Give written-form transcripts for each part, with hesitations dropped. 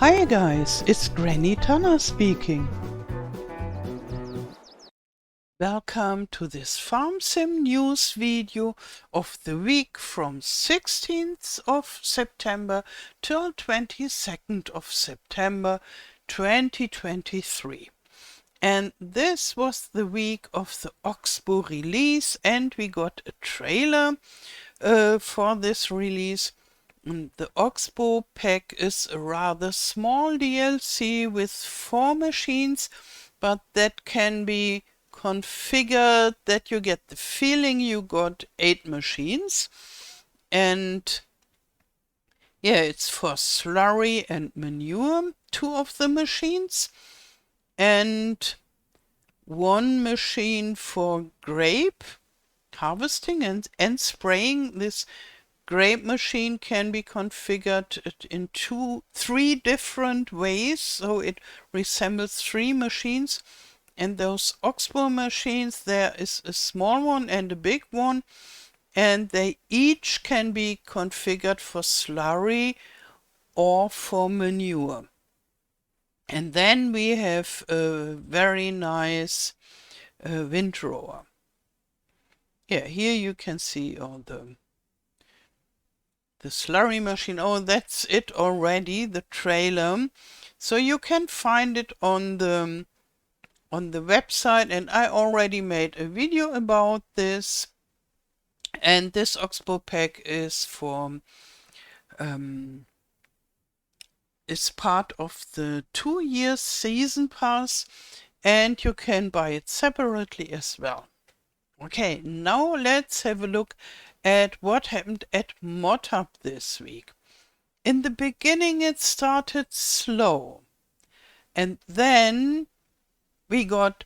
Hi guys, it's Granny Tana speaking. Welcome to this FarmSim news video of the week from 16th of September till 22nd of September 2023. And this was the week of the Oxbow release, and we got a trailer for this release. The Oxbow pack is a rather small DLC with 4 machines, but that can be configured that you get the feeling you got 8 machines. And yeah, it's for slurry and manure, 2 of the machines, and 1 machine for grape harvesting and spraying. This grape machine can be configured in 3 different ways, so it resembles 3 machines. And those Oxbow machines, there is a small one and a big one, and they each can be configured for slurry or for manure. And then we have a very nice windrower. Yeah, here you can see all the slurry machine. Oh, that's it already, the trailer. So you can find it on the website, and I already made a video about this. And this Oxbow pack is is part of the 2-year season pass, and you can buy it separately as well. Okay, now let's have a look at what happened at Modhub this week. In the beginning it started slow, and then we got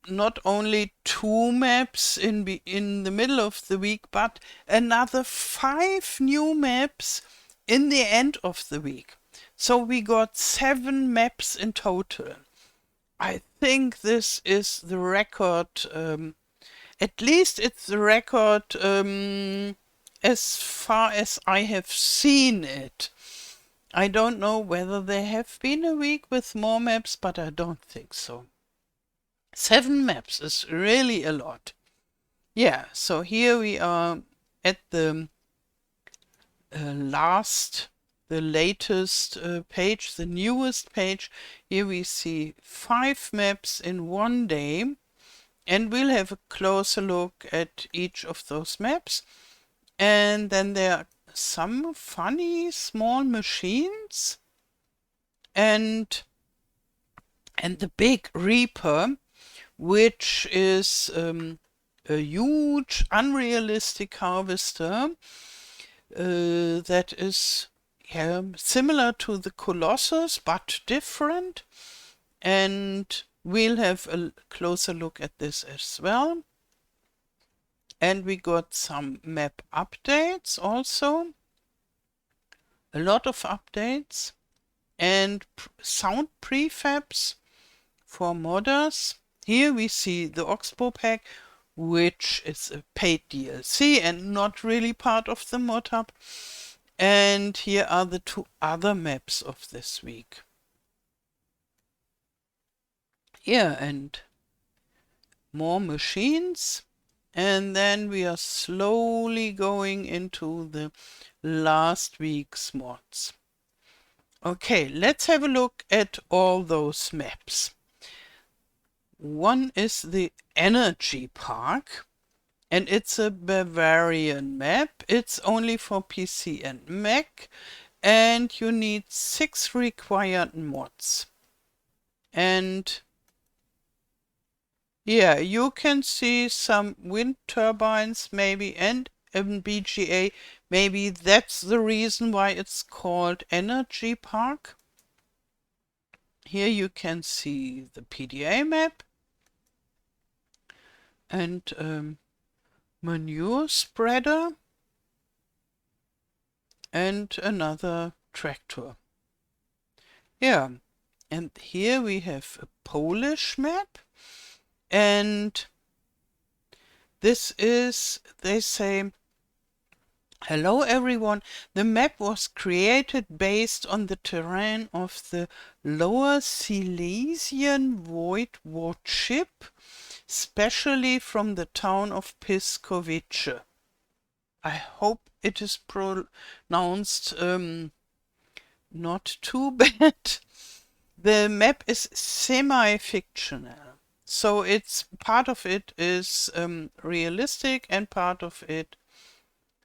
not only 2 maps in the middle of the week, but another 5 new maps in the end of the week. So we got 7 maps in total. I think this is the record. At least it's the record as far as I have seen it. I don't know whether there have been a week with more maps, but I don't think so. 7 maps is really a lot. Yeah, so here we are at the latest page, the newest page. Here we see 5 maps in one day. And we'll have a closer look at each of those maps. And then there are some funny small machines. And the big Reaper, which is a huge unrealistic harvester that is similar to the Colossus but different. And we'll have a closer look at this as well. And we got some map updates also. A lot of updates. And sound prefabs for modders. Here we see the Oxbow pack, which is a paid DLC and not really part of the Modhub. And here are the 2 other maps of this week. Yeah, and more machines. And then we are slowly going into the last week's mods. Okay, let's have a look at all those maps. One is the Energy Park, and it's a Bavarian map. It's only for PC and Mac, and you need 6 required mods. And yeah, you can see some wind turbines maybe and BGA. Maybe that's the reason why it's called Energy Park. Here you can see the PDA map and manure spreader and another tractor. Yeah, and here we have a Polish map. And this is, they say, Hello everyone. The map was created based on the terrain of the Lower Silesian Void Woodchip, especially from the town of Piskovice. I hope it is pronounced not too bad. The map is semi-fictional, so it's part of it is realistic and part of it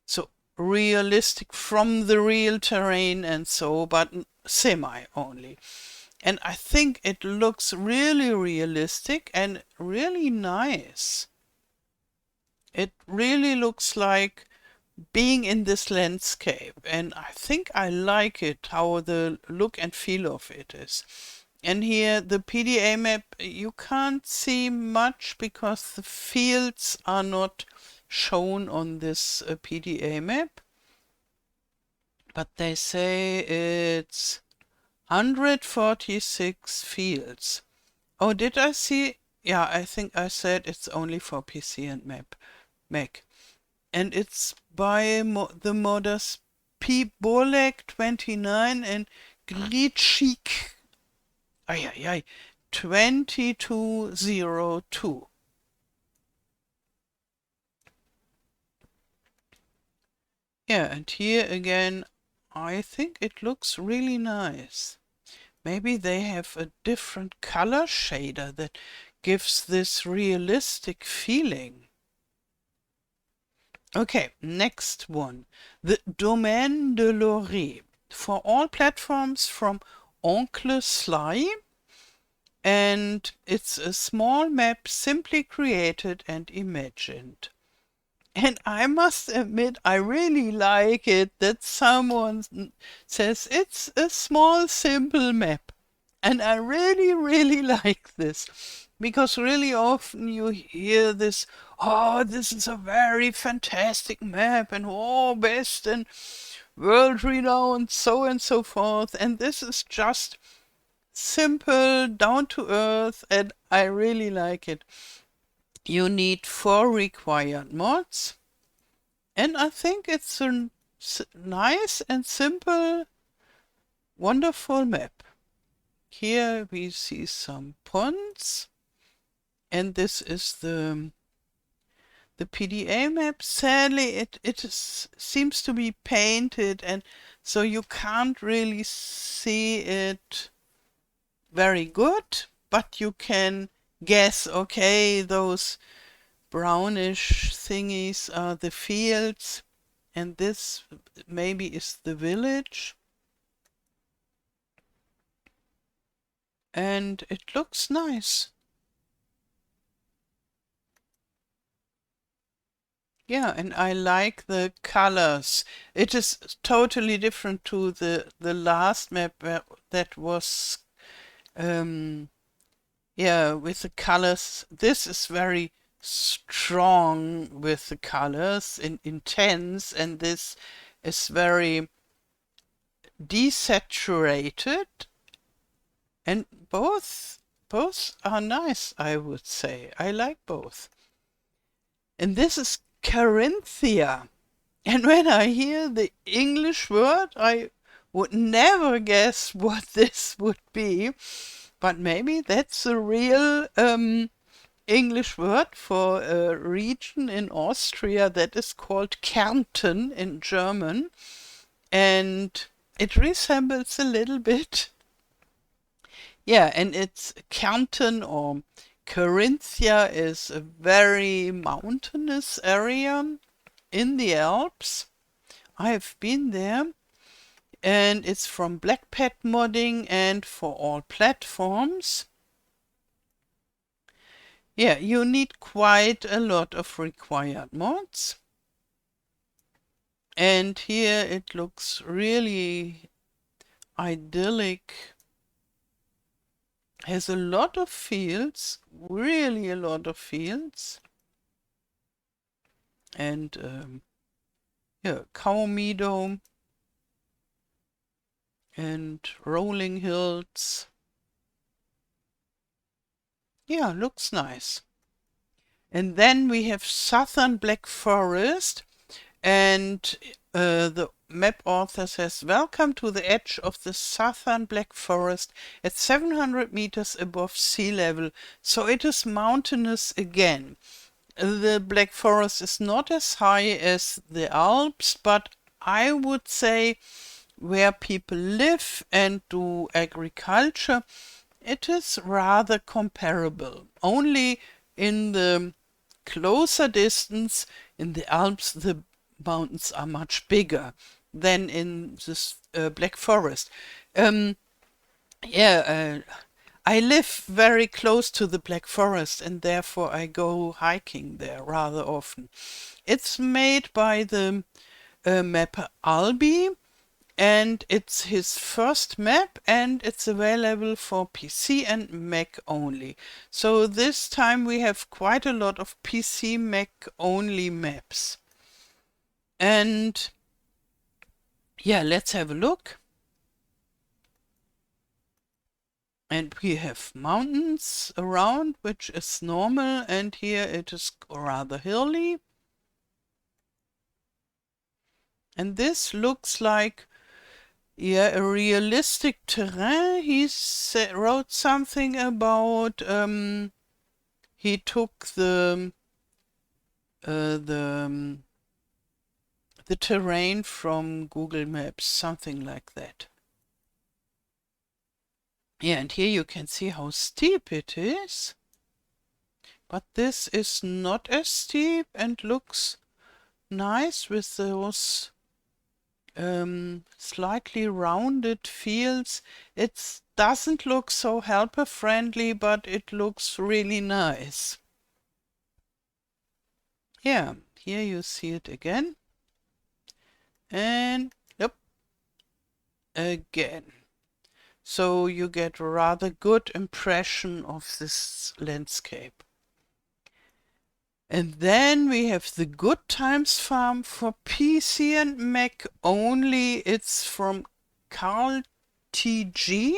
so realistic from the real terrain and so, but semi only. And I think it looks really realistic and really nice. It really looks like being in this landscape, and I think I like it, how the look and feel of it is. And here the PDA map, you can't see much because the fields are not shown on this PDA map. But they say it's 146 fields. Oh, did I see? Yeah, I think I said it's only for PC and Mac. And it's by the modders P. Bolek 29 and Glitschik 2202. Yeah, and here again, I think it looks really nice. Maybe they have a different color shader that gives this realistic feeling. Okay, next one. The Domaine de l'Orée. For all platforms from Oncle Sly. And it's a small map simply created and imagined. And I must admit, I really like it that someone says it's a small, simple map. And I really, really like this. Because really often you hear this, oh, this is a very fantastic map, and oh, best and world renowned, so and so forth. And this is just simple, down to earth, and I really like it. You need 4 required mods, and I think it's a nice and simple, wonderful map. Here we see some ponds, and this is the PDA map. Sadly, seems to be painted, and so you can't really see it very good, but you can guess, okay, those brownish thingies are the fields, and this maybe is the village. And it looks nice. Yeah, and I like the colors. It is totally different to the last map that was yeah, with the colors. This is very strong with the colors, intense, and this is very desaturated, and both are nice, I would say. I like both. And this is Carinthia. And when I hear the English word, I would never guess what this would be. But maybe that's a real English word for a region in Austria that is called Kärnten in German. And it resembles a little bit. Yeah, and it's Kärnten or Carinthia is a very mountainous area in the Alps. I have been there, and it's from Black Pet modding and for all platforms. Yeah, you need quite a lot of required mods. And here it looks really idyllic. Has a lot of fields, really a lot of fields. And yeah, cow meadow and rolling hills. Yeah, looks nice. And then we have Southern Black Forest. And the map author says, welcome to the edge of the southern Black Forest at 700 meters above sea level. So it is mountainous again. The Black Forest is not as high as the Alps, but I would say where people live and do agriculture, it is rather comparable. Only in the closer distance in the Alps, the mountains are much bigger than in this Black Forest. Um, yeah, I live very close to the Black Forest and therefore I go hiking there rather often. It's made by the mapper Albi, and it's his first map and it's available for PC and Mac only. So this time we have quite a lot of PC Mac only maps. And yeah, let's have a look. And we have mountains around, which is normal, and here it is rather hilly. And this looks like, yeah, a realistic terrain. He wrote something about he took the terrain from Google Maps, something like that. Yeah, and here you can see how steep it is. But this is not as steep and looks nice with those slightly rounded fields. It doesn't look so helper friendly, but it looks really nice. Yeah, here you see it again. And yep, again. So you get a rather good impression of this landscape. And then we have the Good Times Farm for PC and Mac only. It's from Carl TG.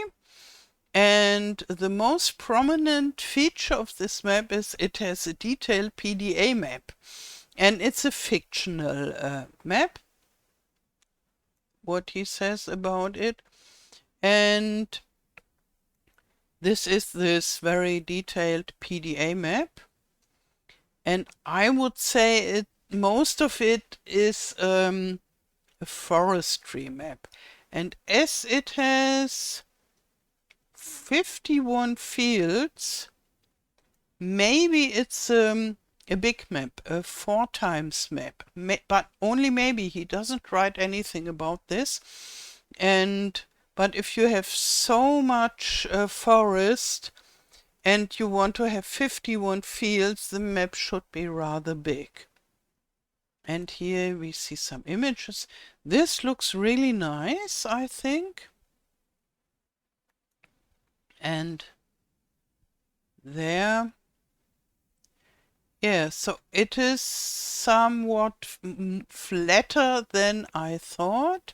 And the most prominent feature of this map is it has a detailed PDA map. And it's a fictional map, what he says about it. And this is this very detailed PDA map. And I would say most of it is a forestry map. And as it has 51 fields, maybe it's a big map, a 4 times map. But only maybe. He doesn't write anything about this. But if you have so much forest, and you want to have 51 fields, the map should be rather big. And here we see some images. This looks really nice, I think. And there. Yeah, so it is somewhat flatter than I thought.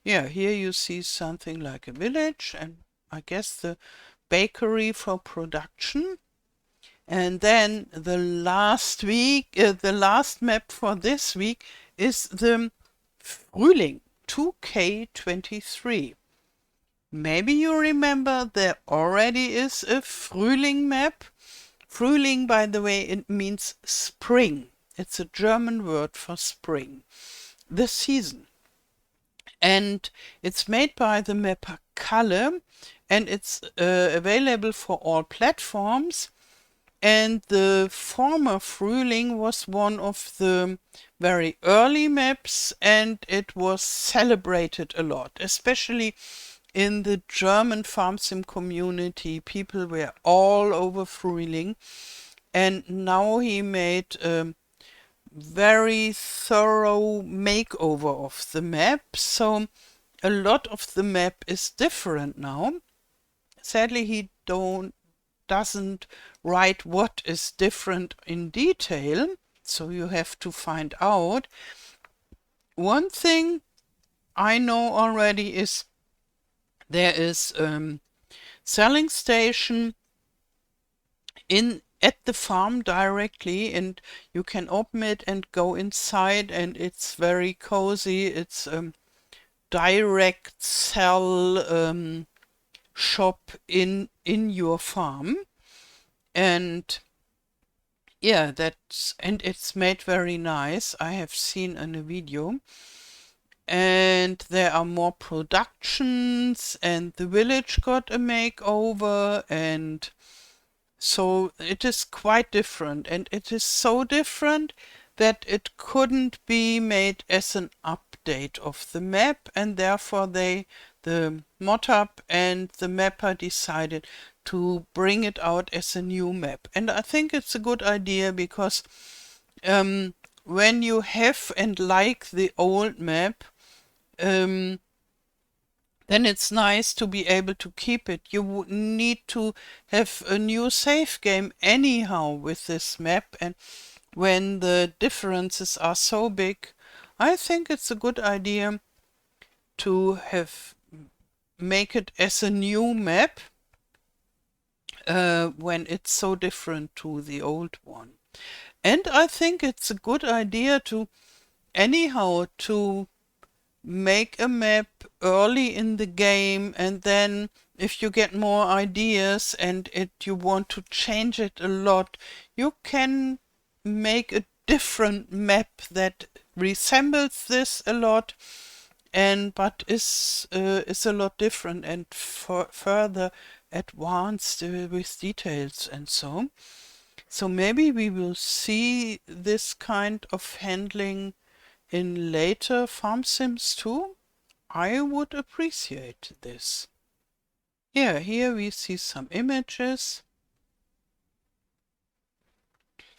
Yeah, here you see something like a village and I guess the bakery for production. And then the last map for this week is the Frühling 2K23. Maybe you remember there already is a Frühling map. Frühling, by the way, it means spring. It's a German word for spring. The season. And it's made by the mapper Kalle, and it's available for all platforms. And the former Frühling was one of the very early maps, and it was celebrated a lot, especially in the German FarmSim community. People were all over Frühling, and now he made very thorough makeover of the map, so a lot of the map is different now. Sadly, he doesn't write what is different in detail, so you have to find out. One thing I know already is there is selling station in at the farm directly, and you can open it and go inside, and it's very cozy. It's direct sell shop in your farm. And yeah, it's made very nice. I have seen in a video. And there are more productions, and the village got a makeover, and so it is quite different, and it is so different that it couldn't be made as an update of the map, and therefore the Modhub and the mapper decided to bring it out as a new map. And I think it's a good idea because when you have and like the old map, then it's nice to be able to keep it. You would need to have a new save game anyhow with this map, and when the differences are so big, I think it's a good idea to make it as a new map when it's so different to the old one. And I think it's a good idea to make a map early in the game, and then if you get more ideas and you want to change it a lot, you can make a different map that resembles this a lot, but is a lot different and further advanced with details and so. So maybe we will see this kind of handling in later farm sims too. I would appreciate this. Yeah, here we see some images.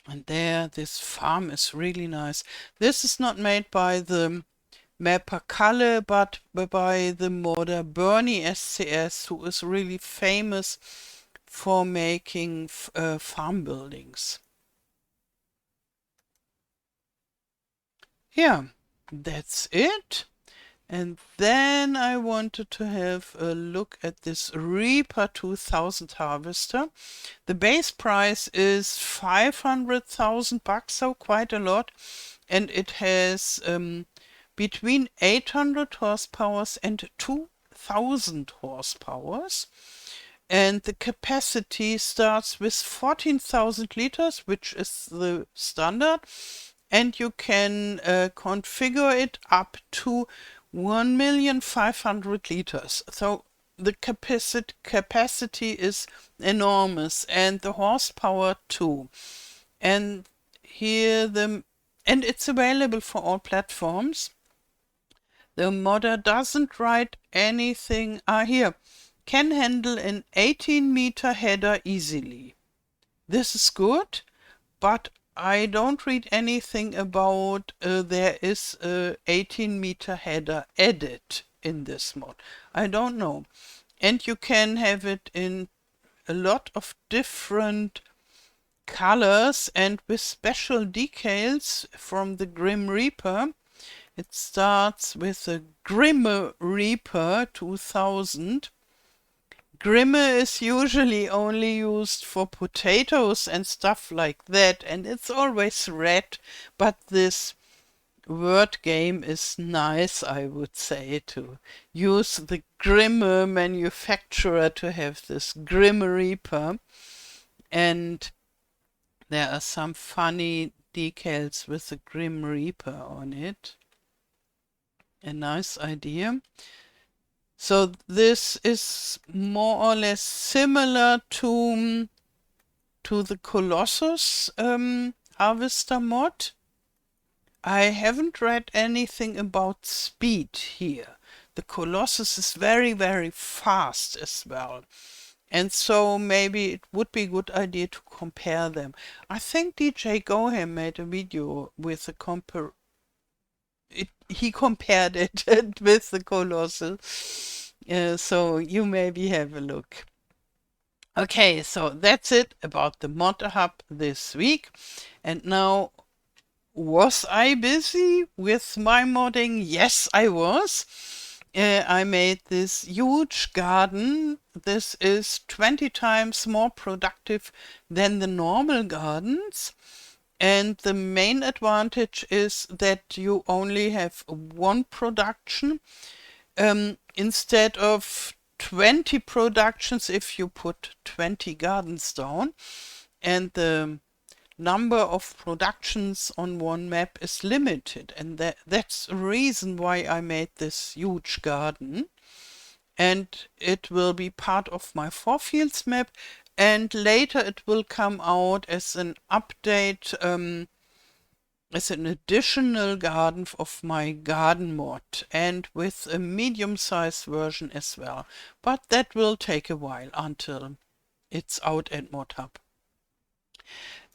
And there, this farm is really nice. This is not made by the mapper Kalle, but by the modder Bernie SCS, who is really famous for making farm buildings. Yeah, that's it. And then I wanted to have a look at this Reaper 2000 harvester. The base price is 500,000 bucks, so quite a lot. And it has between 800 horsepower and 2000 horsepower. And the capacity starts with 14,000 liters, which is the standard. And you can configure it up to 1,500,000 liters. So the capacity is enormous, and the horsepower too. And here and it's available for all platforms. The modder doesn't write anything. Here, can handle an 18-meter header easily. This is good, but I don't read anything about there is a 18-meter header added in this mod. I don't know. And you can have it in a lot of different colors and with special decals from the Grim Reaper. It starts with a Grimme Reaper 2000. Grimme is usually only used for potatoes and stuff like that, and it's always red, but this word game is nice, I would say, to use the Grimme manufacturer to have this Grimme Reaper. And there are some funny decals with the Grim Reaper on it. A nice idea. So this is more or less similar to the Colossus harvester mod. I haven't read anything about speed here. The Colossus is very, very fast as well. And so maybe it would be a good idea to compare them. I think DJ Goham made a video with a he compared it with the Colossus. So you maybe have a look. Okay, so that's it about the Modhub this week. And now, was I busy with my modding? Yes, I was. I made this huge garden. This is 20 times more productive than the normal gardens. And the main advantage is that you only have one production instead of 20 productions if you put 20 gardens down. And the number of productions on one map is limited, and that's the reason why I made this huge garden. And it will be part of my 4 fields map, and later it will come out as an update, as an additional garden of my garden mod, and with a medium-sized version as well. But that will take a while until it's out at Modhub.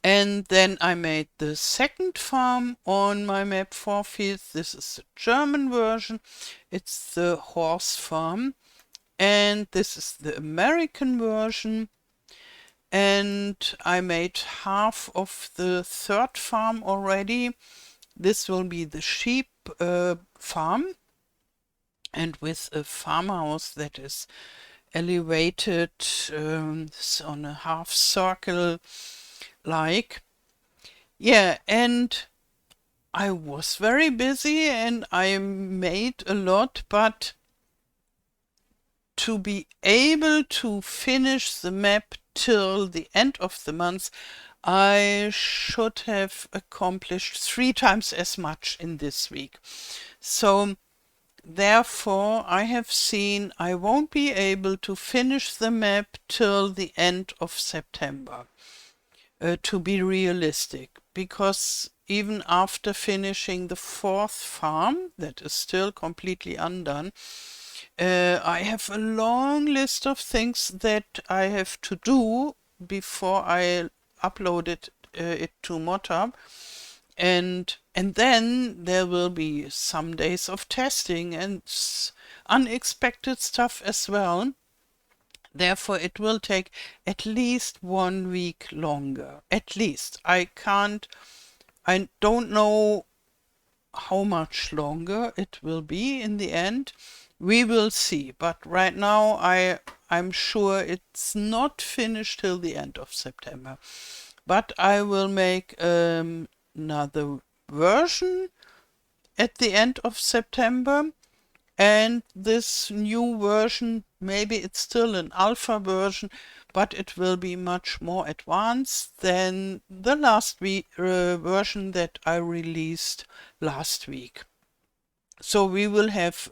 And then I made the second farm on my map 4 fields. This is the German version. It's the horse farm. And this is the American version. And I made half of the third farm already. This will be the sheep farm, and with a farmhouse that is elevated on a half circle like. Yeah, and I was very busy and I made a lot, but to be able to finish the map till the end of the month, I should have accomplished 3 times as much in this week. So therefore, I have seen I won't be able to finish the map till the end of September, to be realistic, because even after finishing the 4th farm, that is still completely undone, I have a long list of things that I have to do before I upload it to Modhub. And then there will be some days of testing and unexpected stuff as well. Therefore, it will take at least 1 week longer. At least. I don't know how much longer it will be in the end. We will see. But right now, I'm sure it's not finished till the end of September. But I will make another version at the end of September, and this new version, maybe it's still an alpha version, but it will be much more advanced than the last version that I released last week. So we will have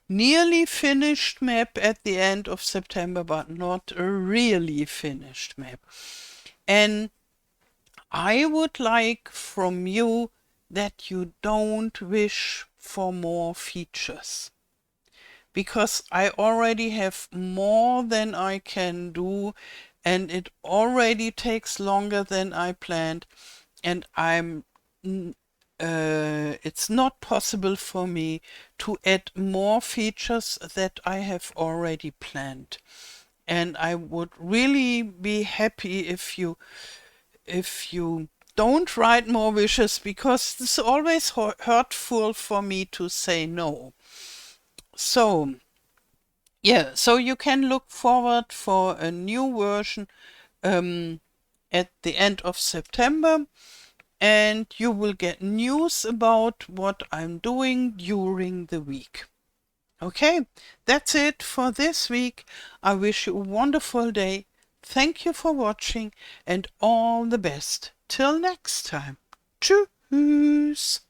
nearly finished map at the end of September, but not a really finished map. And I would like from you that you don't wish for more features, because I already have more than I can do, and it already takes longer than I planned, and it's not possible for me to add more features that I have already planned. And I would really be happy if you don't write more wishes, because it's always hurtful for me to say no. So yeah, so you can look forward for a new version at the end of September, and you will get news about what I'm doing during the week. Okay, that's it for this week. I wish you a wonderful day. Thank you for watching, and all the best. Till next time. Tschüss.